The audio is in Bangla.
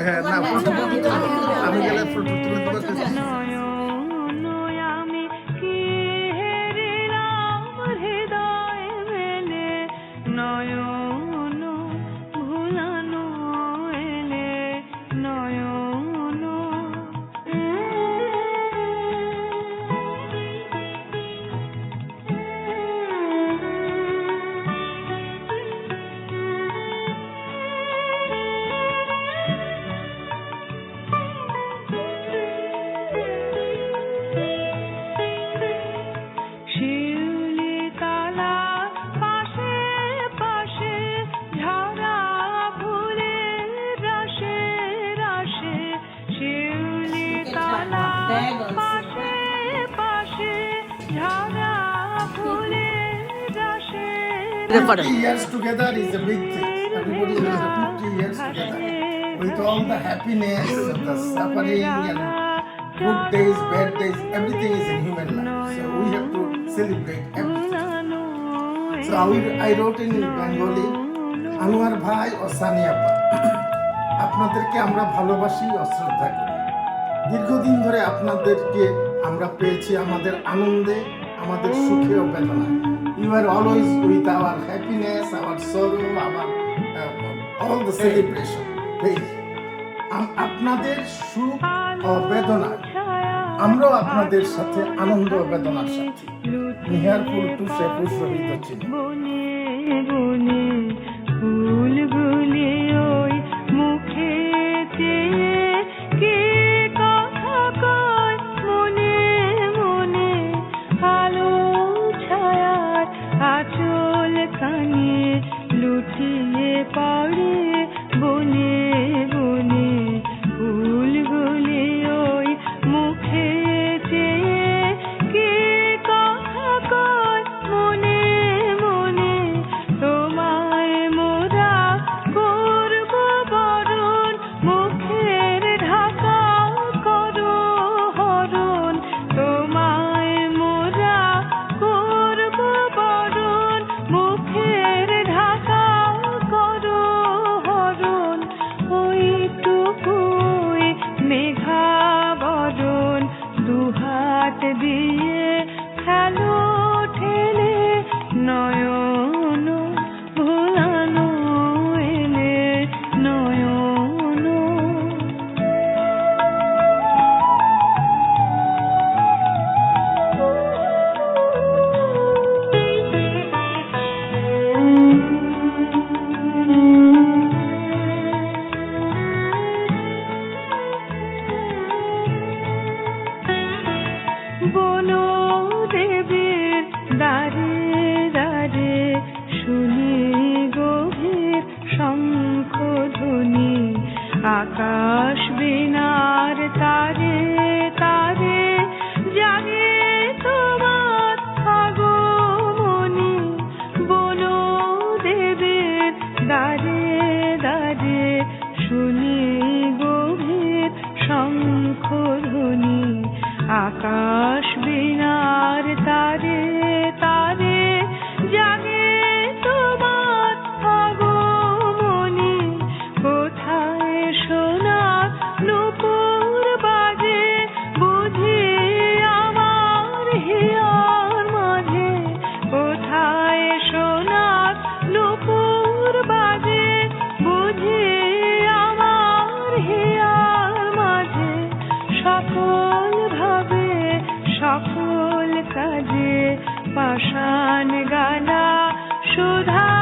হ্যাঁ, না আমি গেলে ফটো তুলে দেবো। Years together is a big thing. Everybody knows the 50 years together with all the happiness, the suffering, and good days, bad days. Everything is in human life, so we have to celebrate everything. So I wrote in Bengali, Anwar Bhai or Sani Appa, আপনাদেরকে আমরা ভালোবাসি ও শ্রদ্ধা করি। দীর্ঘদিন ধরে আপনাদেরকে আমরা পেয়েছি আমাদের আনন্দে, আমাদের সুখে ও বেদনায়। You are always with our happiness, our sorrow, our all the celebration. আপনাদের সুখ ও বেদনায় আমরাও আপনাদের সাথে আনন্দ ও বেদনার সাথে। নিহারপুর টু শেরপুর শহীদ ছিল। আকাশ বিনার তারে তারে জাগে তোমার আগমনী, বনো দেবের দ্বারে দ্বারে শুনি গভীর শঙ্খধ্বনি। আকাশ বিনার তারে তারে জাগে তোমার আগমনী, কোথায় সোনা নূপুর বাজে বুঝি আমার হিয়ার মাঝে, কোথায় সোনা নূপুর বাজে বুঝি আমার হিয়ার মাঝে। সকল ভাবে সকল কাজে পাষাণ গালা সুধা